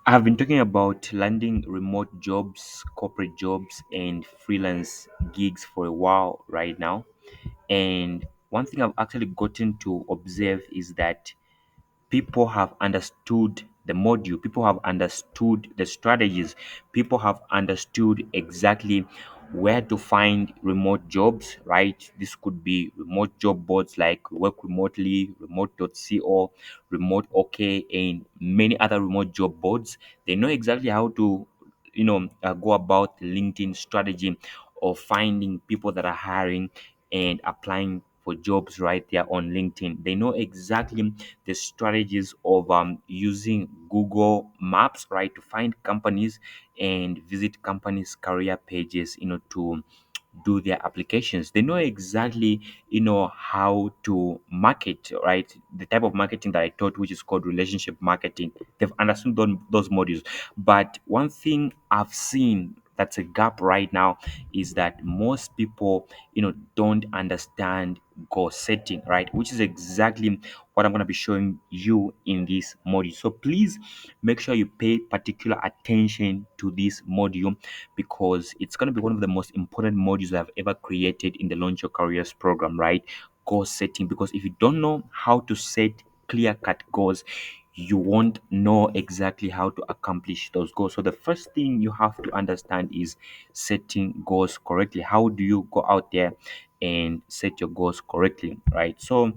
I have been talking about landing remote jobs, corporate jobs, and freelance gigs for a while right now. And one thing I've actually gotten to observe is that people have understood the module, people have understood the strategies, people have understood exactly where to find remote jobs, right? This could be remote job boards like Work Remotely, remote.co, remote OK, and many other remote job boards. They know exactly how to go about LinkedIn strategy of finding people that are hiring and applying for jobs right there on LinkedIn. They know exactly the strategies of using Google Maps, right, to find companies and visit companies' career pages, to do their applications. They know exactly, how to market, right? The type of marketing that I taught, which is called relationship marketing. They've understood those modules. But one thing I've seen that's a gap right now is that most people, don't understand goal setting, right? Which is exactly what I'm going to be showing you in this module. So please make sure you pay particular attention to this module because it's going to be one of the most important modules I've ever created in the Launch Your Careers program, right? Goal setting. Because if you don't know how to set clear cut goals, you won't know exactly how to accomplish those goals. So the first thing you have to understand is setting goals correctly. How do you go out there and set your goals correctly, right? So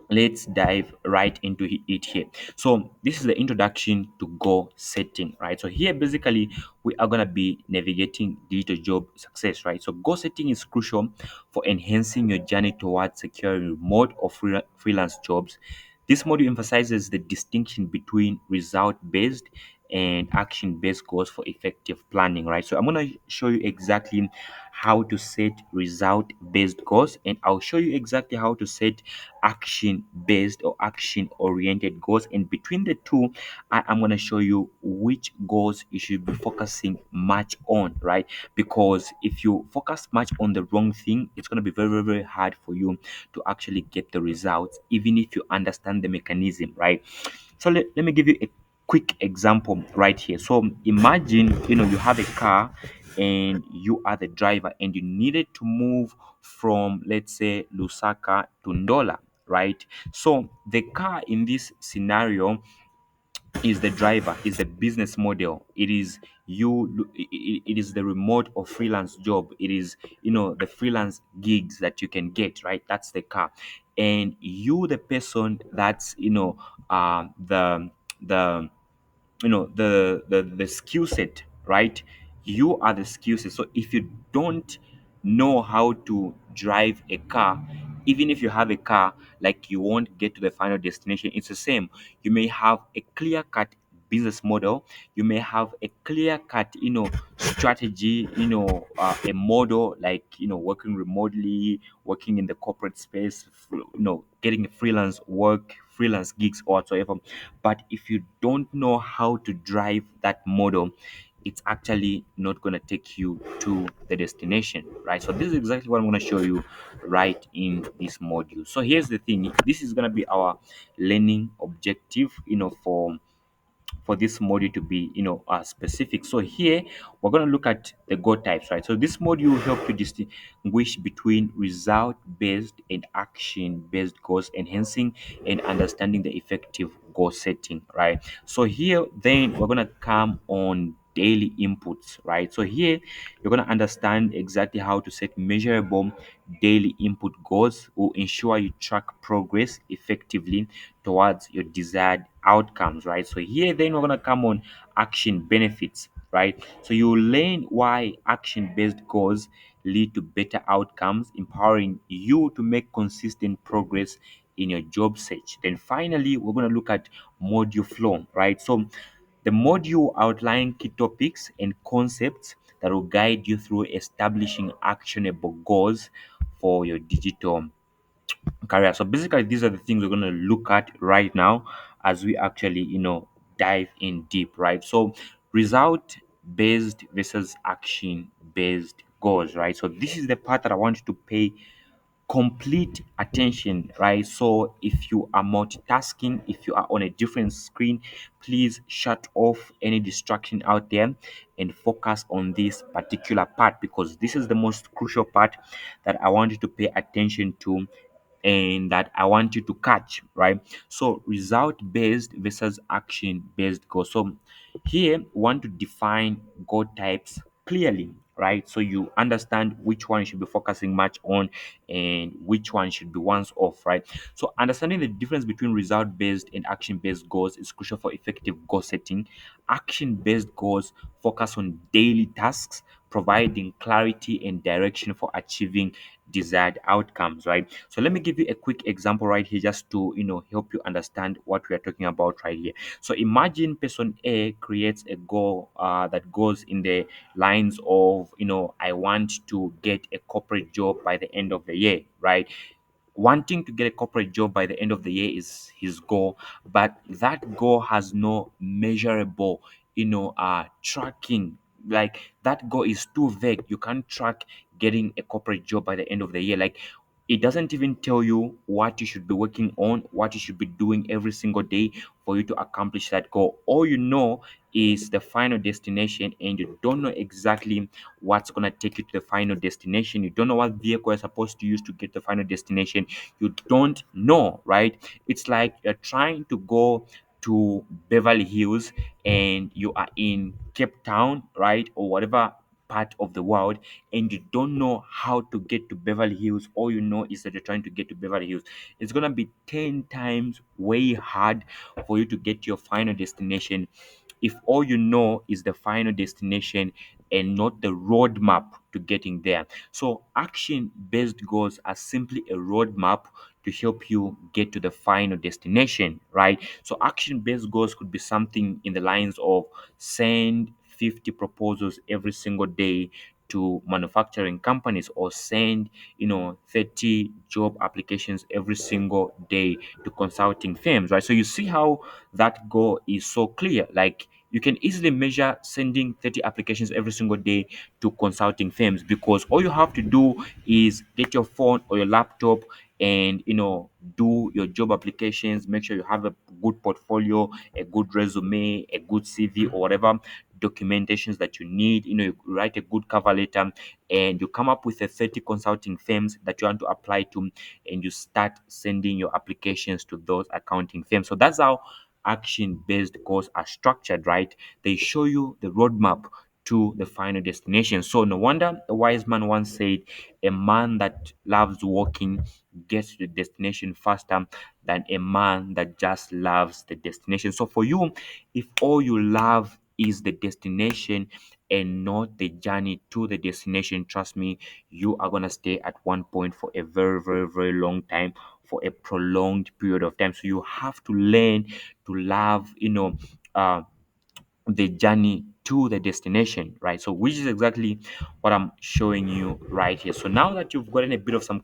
let's dive right into it here. So this is the introduction to goal setting, right? So here basically we are going to be navigating digital job success, right? So goal setting is crucial for enhancing your journey towards securing remote or freelance jobs. This module emphasizes the distinction between result based and action based goals for effective planning, right? So I'm going to show you exactly how to set result based goals, and I'll show you exactly how to set action based or action oriented goals. And between the two, I am going to show you which goals you should be focusing much on, right? Because if you focus much on the wrong thing, it's going to be very, very, very hard for you to actually get the results, even if you understand the mechanism, right? So let me give you a quick example right here. So imagine, you have a car and you are the driver and you needed to move from, let's say, Lusaka to Ndola, right? So the car in this scenario is the driver, is the business model. It is it is the remote or freelance job. It is, the freelance gigs that you can get, right? That's the car. And you, the person that's, the the skill set, right? You are the skill set. So if you don't know how to drive a car, even if you have a car, like, you won't get to the final destination. It's the same. You may have a clear cut business model, you may have a clear cut, strategy, a model, like, working remotely, working in the corporate space, getting freelance work, freelance gigs or whatsoever. But if you don't know how to drive that model, it's actually not going to take you to the destination, right? So this is exactly what I'm going to show you right in this module. So here's the thing, this is going to be our learning objective, for this module to be, specific. So here we're going to look at the goal types, right? So this module will help you distinguish between result based and action based goals, enhancing and understanding the effective goal setting, right? So here then we're going to come on daily inputs, right? So here you're going to understand exactly how to set measurable daily input goals will ensure you track progress effectively towards your desired outcomes, right? So here then we're gonna come on action benefits, right? So you learn why action-based goals lead to better outcomes, empowering you to make consistent progress in your job search. Then finally, we're gonna look at module flow, right? So the module outline key topics and concepts that will guide you through establishing actionable goals for your digital career. So basically, these are the things we're going to look at right now as we actually, dive in deep, right? So result based versus action based goals, right? So this is the part that I want you to pay complete attention, right? So if you are multitasking, if you are on a different screen, please shut off any distraction out there and focus on this particular part, because this is the most crucial part that I want you to pay attention to and that I want you to catch, right? So result based versus action based goals. So here we want to define goal types clearly, right? So you understand which one you should be focusing much on and which one should be once off, right? So understanding the difference between result based and action based goals is crucial for effective goal setting. Action based goals focus on daily tasks, providing clarity and direction for achieving desired outcomes, right? So let me give you a quick example right here just to help you understand what we are talking about right here. So imagine person A creates a goal that goes in the lines of, I want to get a corporate job by the end of the year, right? Wanting to get a corporate job by the end of the year is his goal, but that goal has no measurable tracking. Like, that goal is too vague. You can't track getting a corporate job by the end of the year. Like, it doesn't even tell you what you should be working on, what you should be doing every single day for you to accomplish that goal. All you know is the final destination, and you don't know exactly what's going to take you to the final destination. You don't know what vehicle you're supposed to use to get the final destination. You don't know, right? It's like you're trying to go to Beverly Hills and you are in Cape Town, right? Or whatever part of the world, and you don't know how to get to Beverly Hills. All you know is that you're trying to get to Beverly Hills. It's gonna be 10 times way hard for you to get to your final destination if all you know is the final destination and not the roadmap to getting there. So, action based goals are simply a roadmap to help you get to the final destination, right? So, action based goals could be something in the lines of send 50 proposals every single day to manufacturing companies, or send 30 job applications every single day to consulting firms, right? So you see how that goal is so clear. Like, you can easily measure sending 30 applications every single day to consulting firms, because all you have to do is get your phone or your laptop and do your job applications. Make sure you have a good portfolio, a good resume, a good CV, or whatever documentations that you need. You write a good cover letter, and you come up with a 30 consulting firms that you want to apply to, and you start sending your applications to those accounting firms. So that's how action based goals are structured, right? They show you the roadmap to the final destination. So no wonder a wise man once said, a man that loves walking gets to the destination faster than a man that just loves the destination. So for you, if all you love is the destination and not the journey to the destination, trust me, you are going to stay at one point for a very, very, very long time, for a prolonged period of time. So you have to learn to love the journey to the destination, right? So which is exactly what I'm showing you right here. So now that you've gotten a bit of some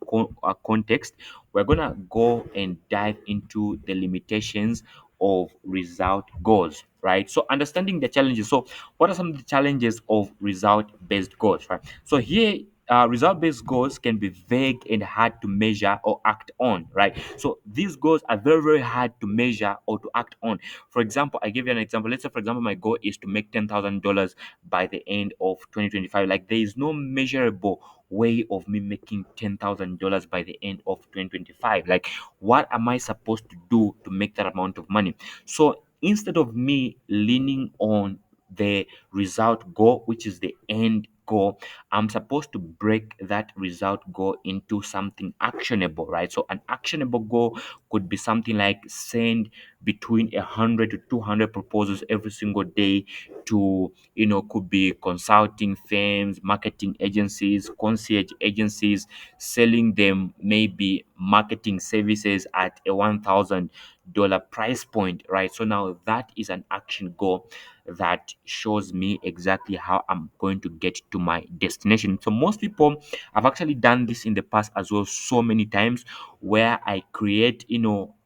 context, we're gonna go and dive into the limitations of result goals, right? So understanding the challenges. So what are some of the challenges of result based goals, right? So here, result based goals can be vague and hard to measure or act on, right? So these goals are very, very hard to measure or to act on. For example, I give you an example. Let's say, for example, my goal is to make $10,000 by the end of 2025. Like, there is no measurable way of me making $10,000 by the end of 2025. Like, what am I supposed to do to make that amount of money? So instead of me leaning on the result goal, which is the end goal, I'm supposed to break that result goal into something actionable, right? So an actionable goal could be something like send between 100 to 200 proposals every single day to, could be consulting firms, marketing agencies, concierge agencies, selling them maybe marketing services at a $1,000 price point, right? So now that is an action goal that shows me exactly how I'm going to get to my destination. So most people have actually done this in the past as well, so many times, where I create,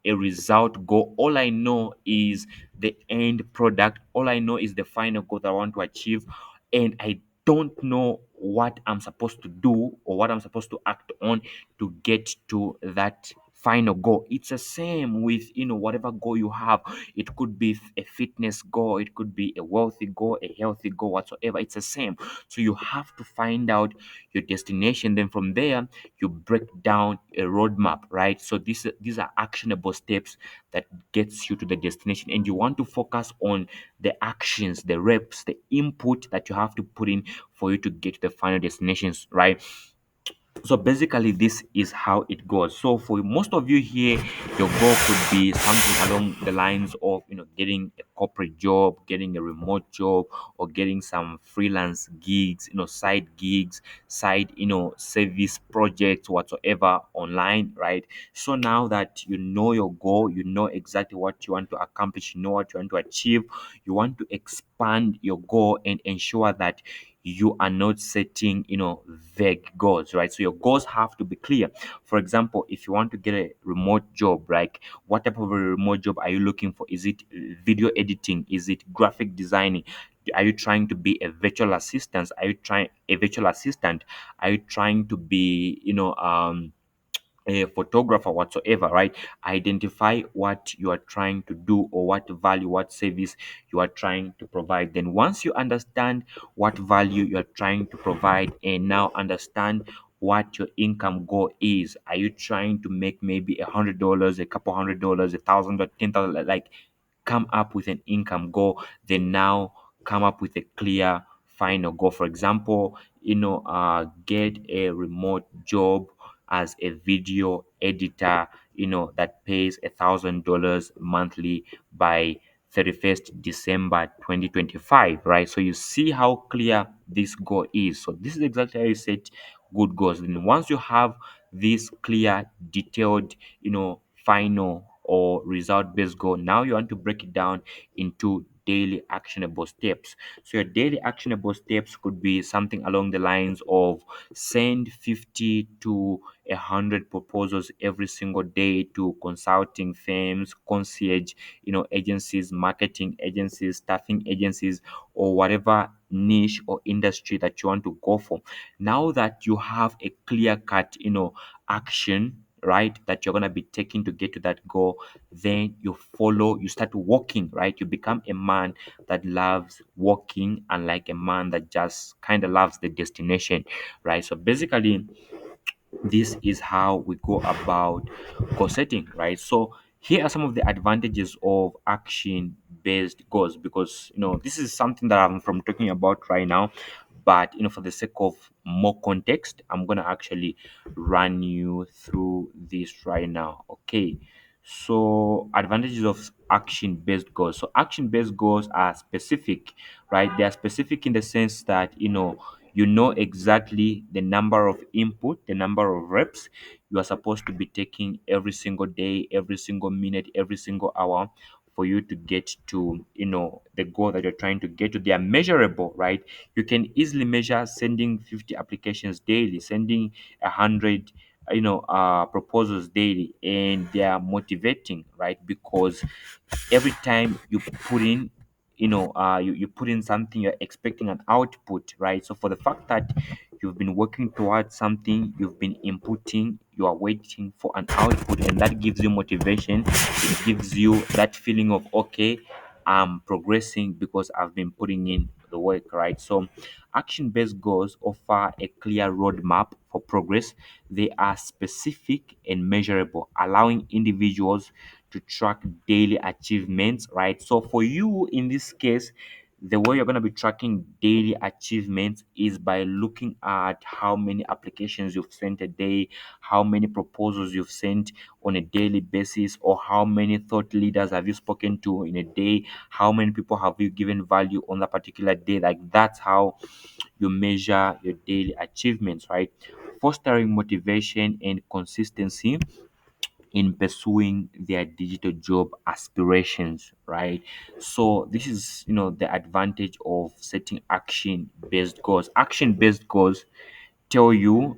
a result goal. All I know is the end product. All I know is the final goal that I want to achieve, and I don't know what I'm supposed to do or what I'm supposed to act on to get to that final goal. It's the same with whatever goal you have. It could be a fitness goal, it could be a wealthy goal, a healthy goal, whatsoever. It's the same. So you have to find out your destination. Then from there, you break down a roadmap, right? So these are actionable steps that gets you to the destination, and you want to focus on the actions, the reps, the input that you have to put in for you to get to the final destinations, right? So basically, this is how it goes. So for most of you here, your goal could be something along the lines of getting a corporate job, getting a remote job, or getting some freelance gigs, side gigs, side service projects, whatsoever online, right? So now that you know your goal, you know exactly what you want to accomplish, you know what you want to achieve, you want to expand your goal and ensure that you are not setting vague goals, right? So your goals have to be clear. For example, if you want to get a remote job, like what type of a remote job are you looking for? Is it video editing? Is it graphic designing? Are you trying to be a virtual assistant? Are you trying a virtual assistant? Are you trying to be a photographer, whatsoever, right? Identify what you are trying to do, or what value, what service you are trying to provide. Then once you understand what value you are trying to provide, and now understand what your income goal is, are you trying to make maybe $100, a couple $100, 1,000 or 10,000? Like, come up with an income goal. Then now come up with a clear final goal. For example, get a remote job as a video editor, that pays $1,000 monthly by 31st December 2025, right? So you see how clear this goal is. So this is exactly how you set good goals. And once you have this clear, detailed, final or result based goal, now you want to break it down into daily actionable steps. So your daily actionable steps could be something along the lines of send 50 to 100 proposals every single day to consulting firms, concierge, agencies, marketing agencies, staffing agencies, or whatever niche or industry that you want to go for. Now that you have a clear cut, action, right, that you're going to be taking to get to that goal, then you start walking, right? You become a man that loves walking, and like a man that just kind of loves the destination, right? So basically, this is how we go about goal setting, right? So here are some of the advantages of action based goals, because this is something that I'm from talking about right now, but for the sake of more context, I'm gonna actually run you through this right now. Okay, so advantages of action based goals. So action based goals are specific, right? They are specific in the sense that you know exactly the number of input, the number of reps you are supposed to be taking every single day, every single minute, every single hour, for you to get to the goal that you're trying to get to. They are measurable, right? You can easily measure sending 50 applications daily, sending 100 proposals daily, and they are motivating, right? Because every time you put in you put in something, you're expecting an output, right? So for the fact that you've been working towards something, you've been inputting, you are waiting for an output, and that gives you motivation. It gives you that feeling of, okay, I'm progressing because I've been putting in the work, right? So action based goals offer a clear roadmap for progress. They are specific and measurable, allowing individuals to track daily achievements, right? So for you in this case, the way you're going to be tracking daily achievements is by looking at how many applications you've sent a day, how many proposals you've sent on a daily basis, or how many thought leaders have you spoken to in a day, how many people have you given value on that particular day. Like, that's how you measure your daily achievements, right? Fostering motivation and consistency in pursuing their digital job aspirations, right? So this is the advantage of setting action based goals. Action based goals tell you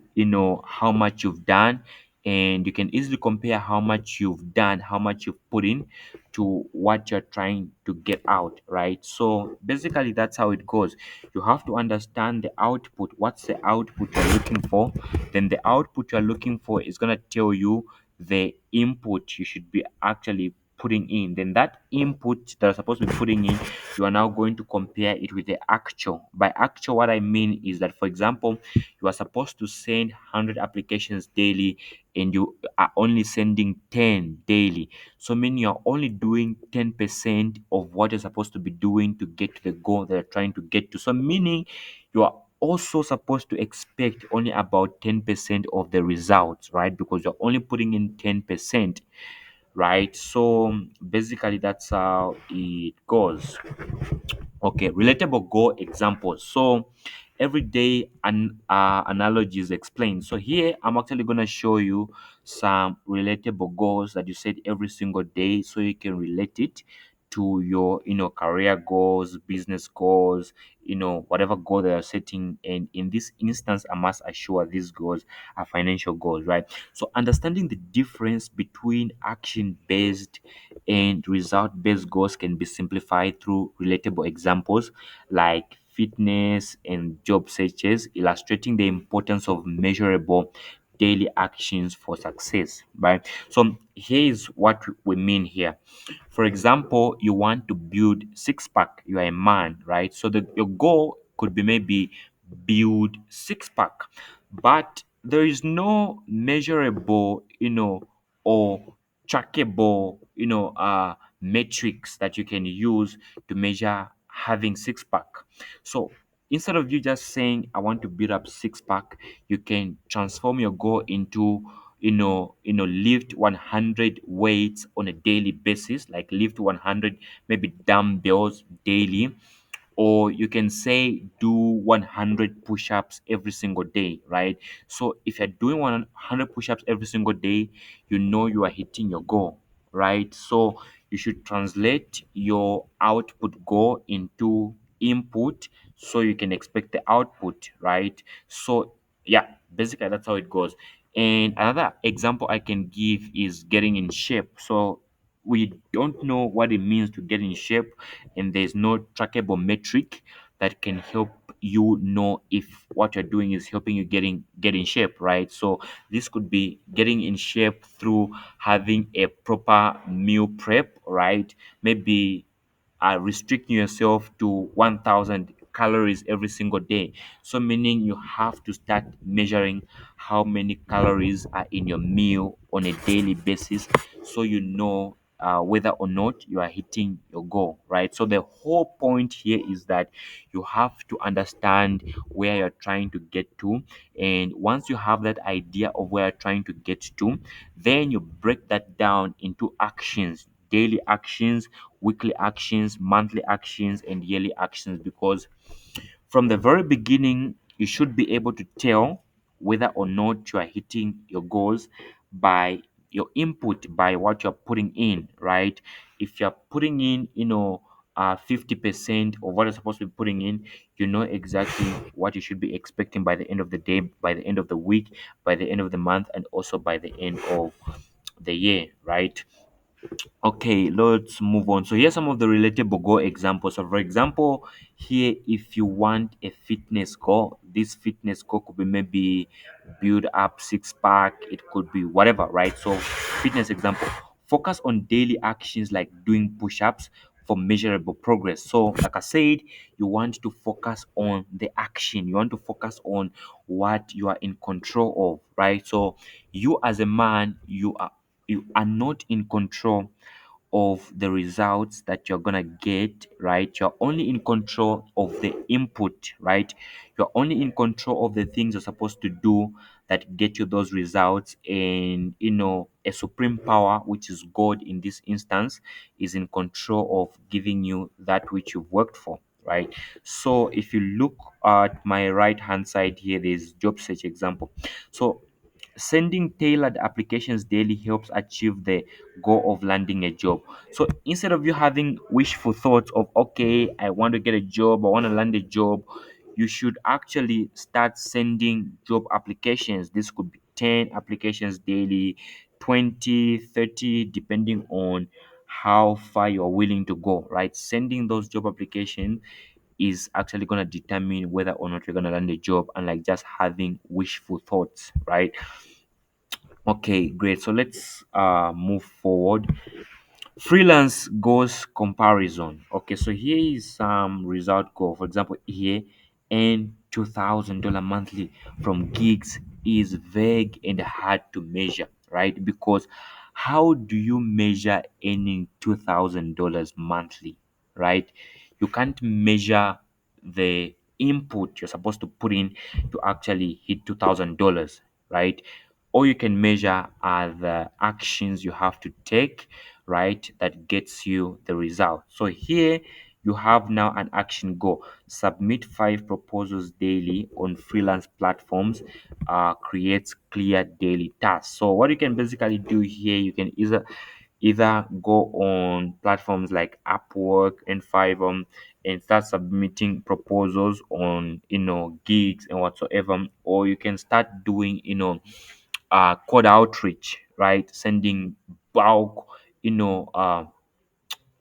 how much you've done. and you can easily compare how much you've done, how much you've put in to what you're trying to get out, right? So basically that's how it goes. You have to understand the output. What's the output you're looking for? Then the output you're looking for is going to tell you the input you should be actually putting in. Then that input that you're supposed to be putting in, you are now going to compare it with the actual. By actual, what I mean is that, for example, you are supposed to send 100 applications daily and you are only sending 10 daily. So meaning you're only doing 10% of what you're supposed to be doing to get to the goal that you're trying to get to. So meaning you are also supposed to expect only about 10% of the results, right? Because you're only putting in 10%, right? So basically that's how it goes. Okay, relatable goal examples. So everyday analogies explained. So here I'm actually going to show you some relatable goals that you set every single day so you can relate it to your career goals, business goals, whatever goal that you're setting. And in this instance, I must assure these goals are financial goals, right? So understanding the difference between action based and result based goals can be simplified through relatable examples like fitness and job searches, illustrating the importance of measurable daily actions for success, right? So here is what we mean here. For example, you want to build six pack, you are a man, right? So your goal could be maybe build six pack, but there is no measurable, or trackable, metrics that you can use to measure having six pack. So instead of you just saying I want to build up six pack, you can transform your goal into lift 100 weights on a daily basis, like lift 100 maybe dumbbells daily, or you can say do 100 push-ups every single day, right? So if you're doing 100 push-ups every single day, you know you are hitting your goal, right? So you should translate your output goal into input so you can expect the output, right? So yeah, basically that's how it goes. And another example I can give is getting in shape. So we don't know what it means to get in shape, and there's no trackable metric that can help you know if what you're doing is helping you get in shape, right? So this could be getting in shape through having a proper meal prep, right? Maybe restricting yourself to 1000 calories every single day. So meaning you have to start measuring how many calories are in your meal on a daily basis so you know whether or not you are hitting your goal, right? So the whole point here is that you have to understand where you're trying to get to, and once you have that idea of where you're trying to get to, then you break that down into actions, daily actions, weekly actions, monthly actions, and yearly actions. Because from the very beginning, you should be able to tell whether or not you are hitting your goals by your input, by what you're putting in, right? If you're putting in, 50% of what you're supposed to be putting in, you know exactly what you should be expecting by the end of the day, by the end of the week, by the end of the month, and also by the end of the year, right? Okay, let's move on. So here's some of the relatable goal examples. So for example, here if you want a fitness goal, this fitness goal could be maybe build up six pack, it could be whatever, right? So fitness example. Focus on daily actions like doing push-ups for measurable progress. So like I said, you want to focus on the action. You want to focus on what you are in control of, right? So you as a man, you are not in control of the results that you're gonna get, right? You're only in control of the input, right? You're only in control of the things you're supposed to do that get you those results. And a supreme power, which is God in this instance, is in control of giving you that which you've worked for, right? So if you look at my right hand side here, there's job search example. So sending tailored applications daily helps achieve the goal of landing a job. So instead of you having wishful thoughts of, okay, I want to get a job, I want to land a job, you should actually start sending job applications. This could be 10 applications daily, 20, 30, depending on how far you're willing to go, right? Sending those job applications is actually going to determine whether or not you're going to land a job, and like just having wishful thoughts, right? Okay, great. So let's move forward. Freelance goals comparison. Okay, so here is some result goal. For example, here, earn $2,000 monthly from gigs is vague and hard to measure, right? Because how do you measure earning $2,000 monthly, right? You can't measure the input you're supposed to put in to actually hit $2,000, right? All you can measure are the actions you have to take, right, that gets you the result. So here you have now an action goal. Submit 5 proposals daily on freelance platforms, creates clear daily tasks. So what you can basically do here, you can either go on platforms like Upwork and Fiverr and start submitting proposals on gigs and whatsoever, or you can start doing cold outreach, right? Sending bulk,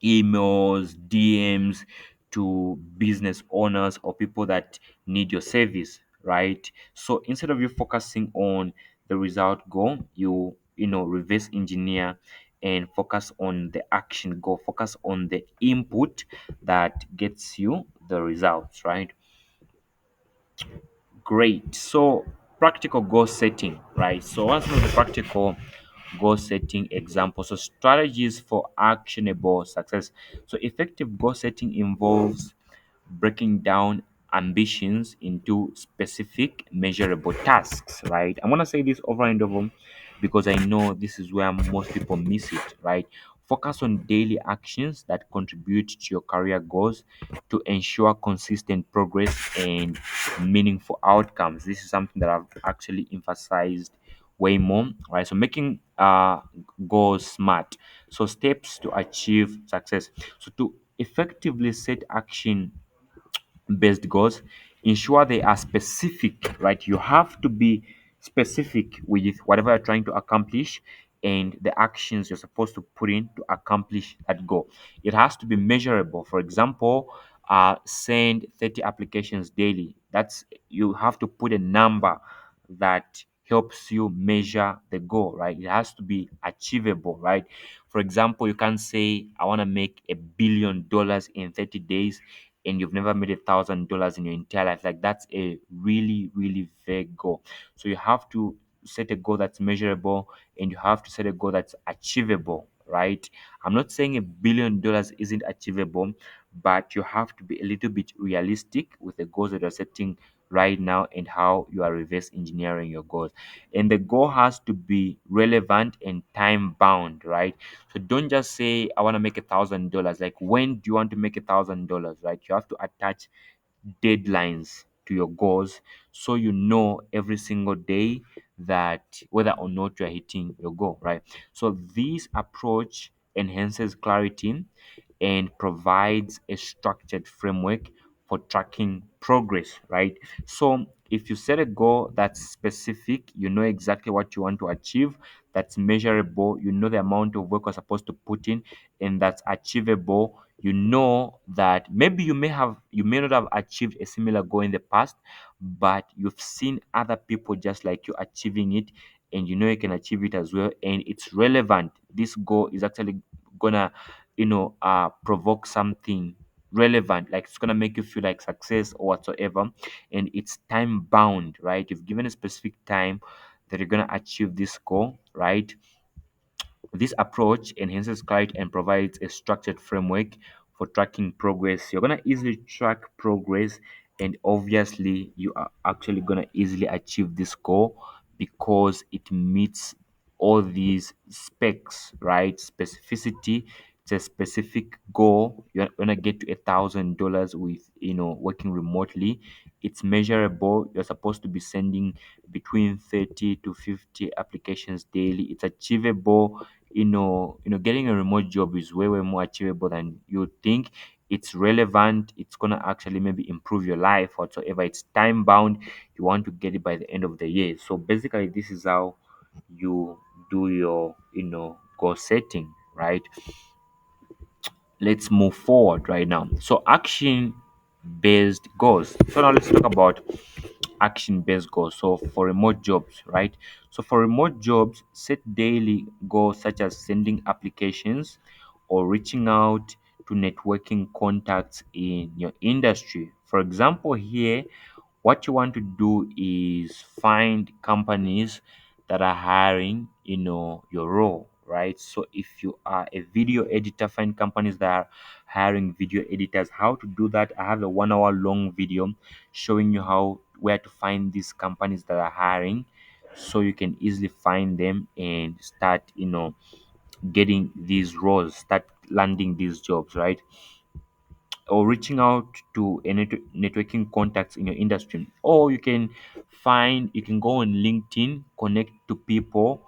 emails, DMs to business owners or people that need your service, right? So instead of you focusing on the result goal, you reverse engineer and focus on the action goal, focus on the input that gets you the results, right? Great. So practical goal setting, right? So what's some of the practical goal setting examples? So strategies for actionable success. So effective goal setting involves breaking down ambitions into specific measurable tasks, right? I'm gonna say this over and over because I know this is where most people miss it, right? Focus on daily actions that contribute to your career goals to ensure consistent progress and meaningful outcomes. This is something that I've actually emphasized way more, right? So making goals smart. So steps to achieve success. So to effectively set action based goals, ensure they are specific, right? You have to be specific with whatever you're trying to accomplish and the actions you're supposed to put in to accomplish that goal. It has to be measurable. For example, send 30 applications daily. That's, you have to put a number that helps you measure the goal, right? It has to be achievable, right? For example, you can't say I want to make $1 billion in 30 days and you've never made $1,000 in your entire life. Like, that's a really, really vague goal. So you have to set a goal that's measurable and you have to set a goal that's achievable, right? I'm not saying $1 billion isn't achievable, but you have to be a little bit realistic with the goals that you're setting right now and how you are reverse engineering your goals. And the goal has to be relevant and time bound, right? So don't just say I want to make $1,000. Like, when do you want to make $1,000, right? You have to attach deadlines to your goals so you know every single day that whether or not you're hitting your goal, right? So this approach enhances clarity and provides a structured framework for tracking progress, right? So if you set a goal that's specific, you know exactly what you want to achieve, that's measurable, you know the amount of work you're supposed to put in, and that's achievable. You know that maybe you may not have achieved a similar goal in the past, but you've seen other people just like you achieving it, and you know you can achieve it as well, and it's relevant. This goal is actually gonna provoke something relevant, like it's gonna make you feel like success or whatsoever, and it's time bound, right? You've given a specific time that you're gonna achieve this goal, right? This approach enhances clarity and provides a structured framework for tracking progress. You're going to easily track progress, and obviously, you are actually going to easily achieve this goal because it meets all these specs, right? Specificity. It's a specific goal. You're gonna get to $1,000 with working remotely. It's measurable. You're supposed to be sending between 30 to 50 applications daily. It's achievable. Getting a remote job is way more achievable than you think. it's relevant, it's gonna actually maybe improve your life whatsoever. It's time bound. You want to get it by the end of the year. So basically, this is how you do your goal setting, right? Let's move forward right now. So action based goals. So now let's talk about action based goals. So for remote jobs, right? So for remote jobs, set daily goals such as sending applications or reaching out to networking contacts in your industry. For example, here, what you want to do is find companies that are hiring your role, right? So if you are a video editor, find companies that are hiring video editors. How to do that? I have a 1 hour long video showing you how where to find these companies that are hiring, so you can easily find them and start getting these roles, start landing these jobs, right? Or reaching out to a networking contacts in your industry. Or you can go on LinkedIn, connect to people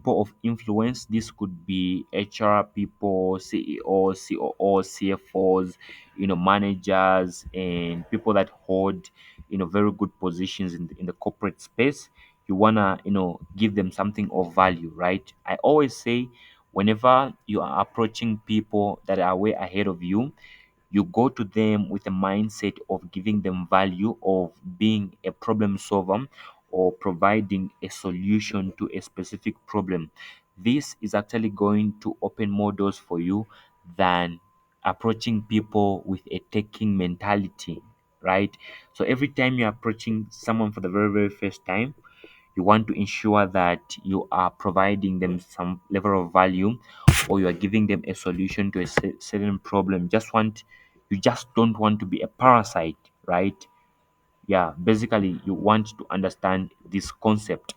of influence. This could be HR people, CEOs, COOs, CFOs, managers, and people that hold very good positions in the corporate space. You wanna give them something of value, right? I always say, whenever you are approaching people that are way ahead of you, you go to them with a mindset of giving them value, of being a problem solver, or providing a solution to a specific problem. This is actually going to open more doors for you than approaching people with a taking mentality, right? So every time you're approaching someone for the very, very first time, you want to ensure that you are providing them some level of value, or you are giving them a solution to a certain problem. You just don't want to be a parasite, right? Yeah, basically you want to understand this concept.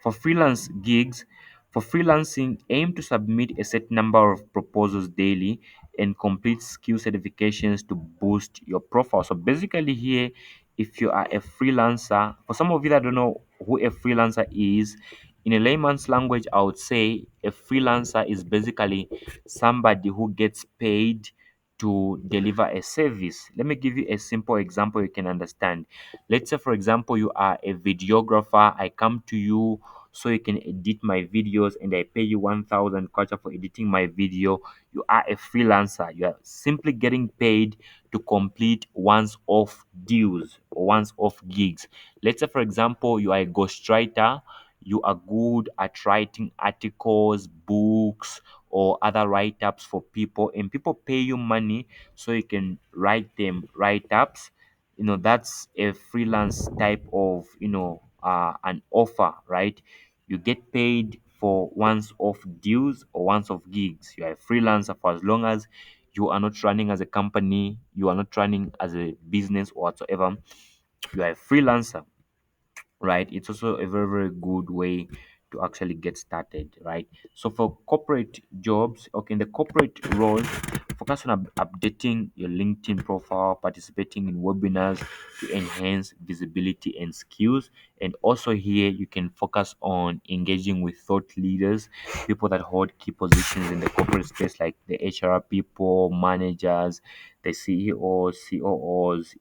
For freelance gigs, for freelancing, aim to submit a set number of proposals daily and complete skill certifications to boost your profile. So basically, here, if you are a freelancer, for some of you that don't know who a freelancer is, in a layman's language, I would say a freelancer is basically somebody who gets paid to deliver a service. Let me give you a simple example you can understand. Let's say, for example, you are a videographer. I come to you so you can edit my videos, and I pay you 1,000 kwacha for editing my video. You are a freelancer. You are simply getting paid to complete once off deals or once off gigs. Let's say, for example, you are a ghostwriter. You are good at writing articles, books, or other write ups for people, and people pay you money so you can write them write ups. That's a freelance type of an offer, right? You get paid for once off deals or once off gigs. You are a freelancer for as long as you are not running as a company, you are not running as a business or whatsoever. You are a freelancer, right? It's also a very, very good way to actually get started, right? So for corporate jobs, okay, in the corporate roles, focus on updating your LinkedIn profile, participating in webinars to enhance visibility and skills. And also here, you can focus on engaging with thought leaders, people that hold key positions in the corporate space, like the HR people, managers, the CEOs, COOs,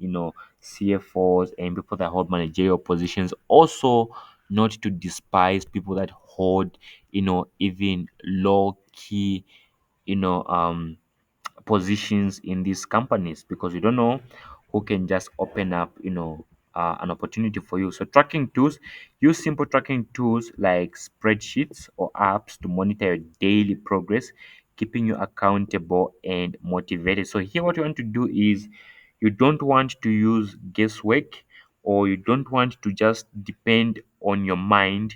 CFOs, and people that hold managerial positions. Also, not to despise people that hold, even low key, you know, um, positions in these companies, because you don't know who can just open up an opportunity for you. So tracking tools, use simple tracking tools like spreadsheets or apps to monitor your daily progress, keeping you accountable and motivated. So here what you want to do is, you don't want to use guesswork, or you don't want to just depend on your mind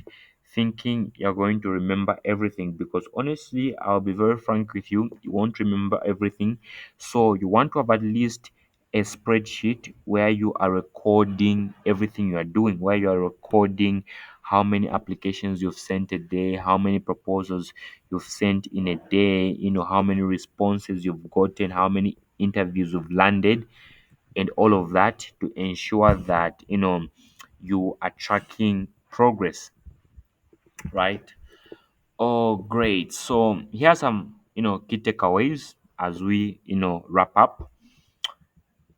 thinking you're going to remember everything, because honestly, I'll be very frank with you, you won't remember everything. So you want to have at least a spreadsheet where you are recording everything you are doing, where you are recording how many applications you've sent a day, how many proposals you've sent in a day, how many responses you've gotten, how many interviews you've landed, and all of that, to ensure that you are tracking progress, right? Oh, great. So here are some, key takeaways. as we wrap up,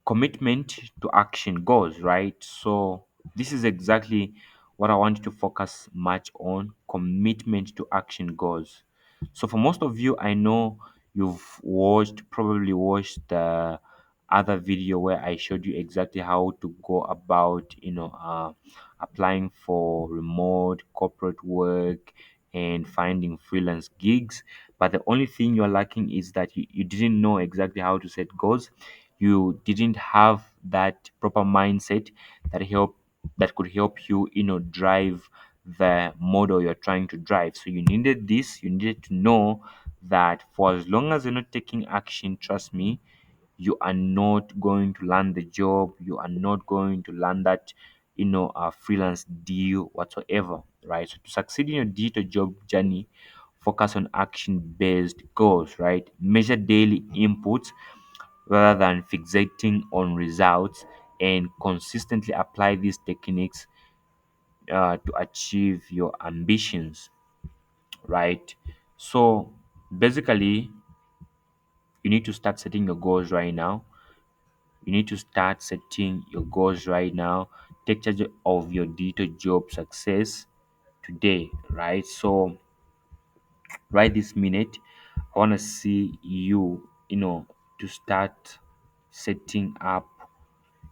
commitment to action goes, right? So this is exactly what I want you to focus much on: commitment to action goes. So for most of you, I know you've probably watched the other video where I showed you exactly how to go about applying for remote corporate work and finding freelance gigs. But the only thing you're lacking is that you didn't know exactly how to set goals. You didn't have that proper mindset that could help you drive the model you're trying to drive. So you needed to know that for as long as you're not taking action, trust me, you are not going to land the job. You are not going to land that a freelance deal whatsoever, right? So to succeed in your digital job journey, focus on action based goals, right? Measure daily inputs rather than fixating on results, and consistently apply these techniques to achieve your ambitions, right? So basically, you need to start setting your goals right now. You need to start setting your goals right now. Take charge of your digital job success today, right? So right this minute, I want to see you, to start setting up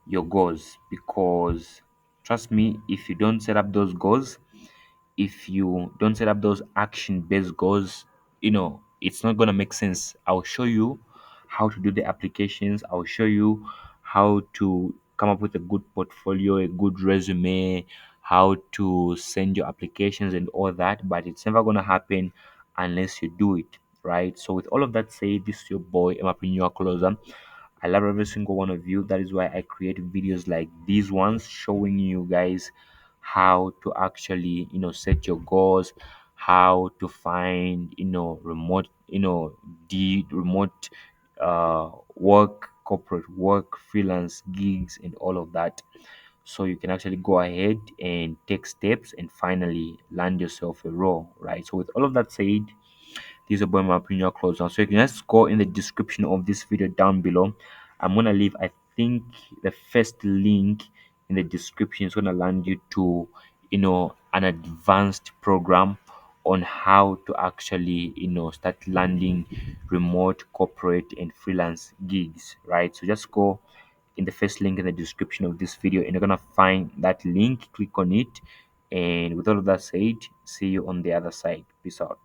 your goals, because trust me, if you don't set up those goals, if you don't set up those action based goals, it's not going to make sense. I'll show you how to do the applications. I'll show you how to come up with a good portfolio, a good resume, how to send your applications and all that, but it's never going to happen unless you do it, right? So with all of that said, this is your boy Emapreneur Closer. I love every single one of you. That is why I create videos like these ones, showing you guys how to actually, set your goals, how to find, remote, remote work, corporate work, freelance gigs, and all of that. So you can actually go ahead and take steps and finally land yourself a role, right? So with all of that said, this is a boy my opinion close now. So you can just go in the description of this video down below. I'm gonna leave, I think, the first link in the description is gonna land you to an advanced program on how to actually start landing remote corporate and freelance gigs, right? So just go in the first link in the description of this video and you're gonna find that link. Click on it, and with all of that said, see you on the other side. Peace out.